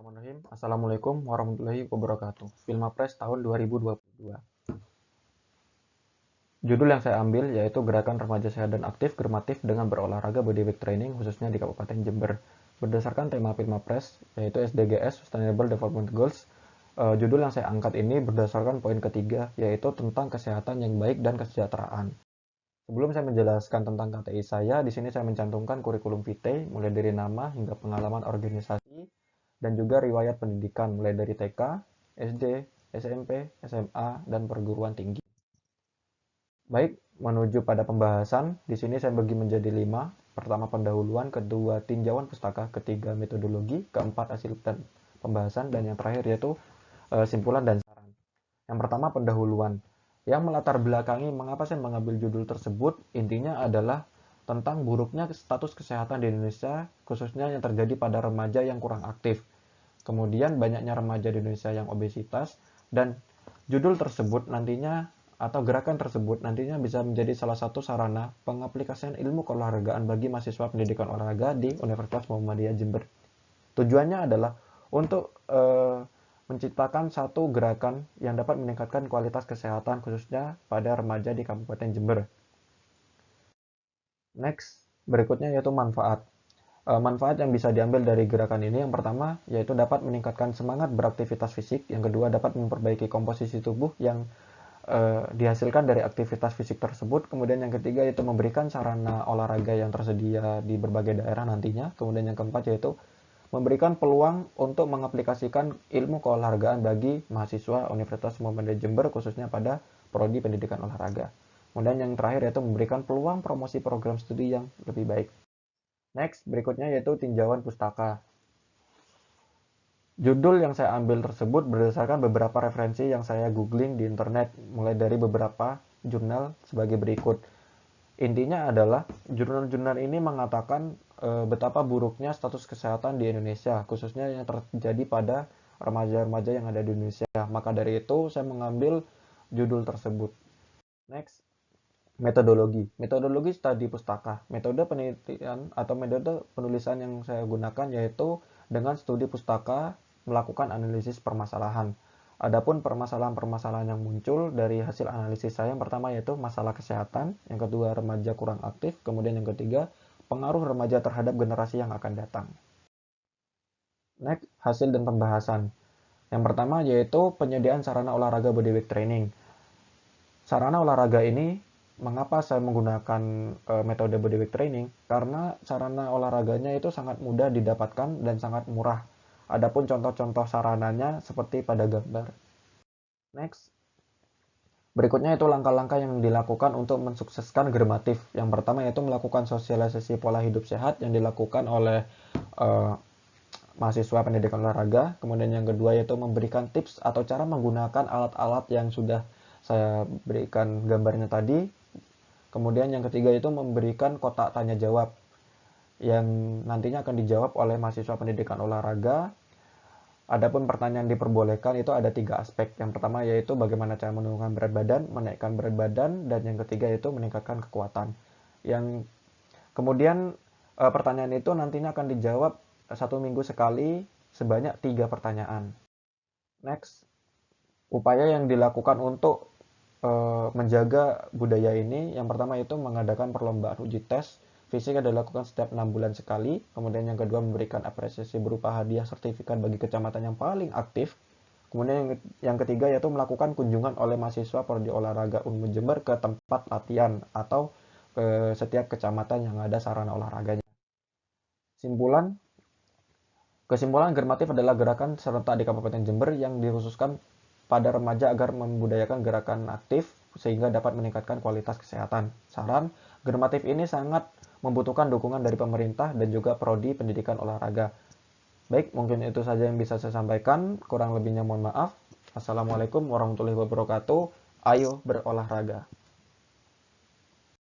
Bismillahirrahmanirrahim. Assalamualaikum warahmatullahi wabarakatuh. Filmapres tahun 2022. Judul yang saya ambil yaitu Gerakan Remaja Sehat dan Aktif Germatif dengan Berolahraga Bodyweight Training khususnya di Kabupaten Jember. Berdasarkan tema Filmapres yaitu SDGs Sustainable Development Goals, judul yang saya angkat ini berdasarkan poin ketiga yaitu tentang kesehatan yang baik dan kesejahteraan. Sebelum saya menjelaskan tentang KTI saya, di sini saya mencantumkan kurikulum vitae mulai dari nama hingga pengalaman organisasi dan juga riwayat pendidikan mulai dari TK, SD, SMP, SMA, dan perguruan tinggi. Baik, menuju pada pembahasan, di sini saya bagi menjadi 5. Pertama pendahuluan, kedua tinjauan pustaka, ketiga metodologi, keempat hasil dan pembahasan, dan yang terakhir yaitu simpulan dan saran. Yang pertama pendahuluan. Yang melatar belakangi mengapa saya mengambil judul tersebut, intinya adalah tentang buruknya status kesehatan di Indonesia, khususnya yang terjadi pada remaja yang kurang aktif. Kemudian banyaknya remaja di Indonesia yang obesitas, dan judul tersebut nantinya atau gerakan tersebut nantinya bisa menjadi salah satu sarana pengaplikasian ilmu keolahragaan bagi mahasiswa pendidikan olahraga di Universitas Muhammadiyah Jember. Tujuannya adalah untuk menciptakan satu gerakan yang dapat meningkatkan kualitas kesehatan khususnya pada remaja di Kabupaten Jember. Next, berikutnya yaitu manfaat. Manfaat yang bisa diambil dari gerakan ini yang pertama yaitu dapat meningkatkan semangat beraktivitas fisik, yang kedua dapat memperbaiki komposisi tubuh yang dihasilkan dari aktivitas fisik tersebut, kemudian yang ketiga yaitu memberikan sarana olahraga yang tersedia di berbagai daerah nantinya, kemudian yang keempat yaitu memberikan peluang untuk mengaplikasikan ilmu keolahragaan bagi mahasiswa Universitas Muhammadiyah Jember khususnya pada prodi pendidikan olahraga. Kemudian yang terakhir yaitu memberikan peluang promosi program studi yang lebih baik. Next, berikutnya yaitu tinjauan pustaka. Judul yang saya ambil tersebut berdasarkan beberapa referensi yang saya googling di internet, mulai dari beberapa jurnal sebagai berikut. Intinya adalah jurnal-jurnal ini mengatakan betapa buruknya status kesehatan di Indonesia, khususnya yang terjadi pada remaja-remaja yang ada di Indonesia. Maka dari itu saya mengambil judul tersebut. Next, metodologi. Metodologi studi pustaka. Metode penelitian atau metode penulisan yang saya gunakan yaitu dengan studi pustaka melakukan analisis permasalahan. Adapun permasalahan-permasalahan yang muncul dari hasil analisis saya yang pertama yaitu masalah kesehatan, yang kedua remaja kurang aktif, kemudian yang ketiga pengaruh remaja terhadap generasi yang akan datang. Next, hasil dan pembahasan. Yang pertama yaitu penyediaan sarana olahraga bodyweight training. Sarana olahraga ini, mengapa saya menggunakan metode bodyweight training? Karena sarana olahraganya itu sangat mudah didapatkan dan sangat murah. Adapun contoh-contoh sarananya seperti pada gambar. Next. Berikutnya itu langkah-langkah yang dilakukan untuk mensukseskan germatif. Yang pertama yaitu melakukan sosialisasi pola hidup sehat yang dilakukan oleh mahasiswa pendidikan olahraga. Kemudian yang kedua yaitu memberikan tips atau cara menggunakan alat-alat yang sudah saya berikan gambarnya tadi. Kemudian yang ketiga itu memberikan kotak tanya jawab yang nantinya akan dijawab oleh mahasiswa pendidikan olahraga. Adapun pertanyaan diperbolehkan itu ada 3 aspek. Yang pertama yaitu bagaimana cara menurunkan berat badan, menaikkan berat badan, dan yang ketiga yaitu meningkatkan kekuatan. Yang kemudian pertanyaan itu nantinya akan dijawab 1 minggu sekali sebanyak 3 pertanyaan. Next, upaya yang dilakukan untuk menjaga budaya ini, yang pertama itu mengadakan perlombaan uji tes fisik yang dilakukan setiap 6 bulan sekali. Kemudian yang kedua memberikan apresiasi berupa hadiah sertifikat bagi kecamatan yang paling aktif. Kemudian yang ketiga yaitu melakukan kunjungan oleh mahasiswa prodi olahraga Unmul Jember ke tempat latihan atau ke setiap kecamatan yang ada sarana olahraganya. Kesimpulan germatif adalah gerakan serentak di Kabupaten Jember yang dikhususkan pada remaja agar membudayakan gerakan aktif sehingga dapat meningkatkan kualitas kesehatan. Saran, germatif ini sangat membutuhkan dukungan dari pemerintah dan juga prodi pendidikan olahraga. Baik, mungkin itu saja yang bisa saya sampaikan. Kurang lebihnya mohon maaf. Assalamualaikum warahmatullahi wabarakatuh. Ayo berolahraga.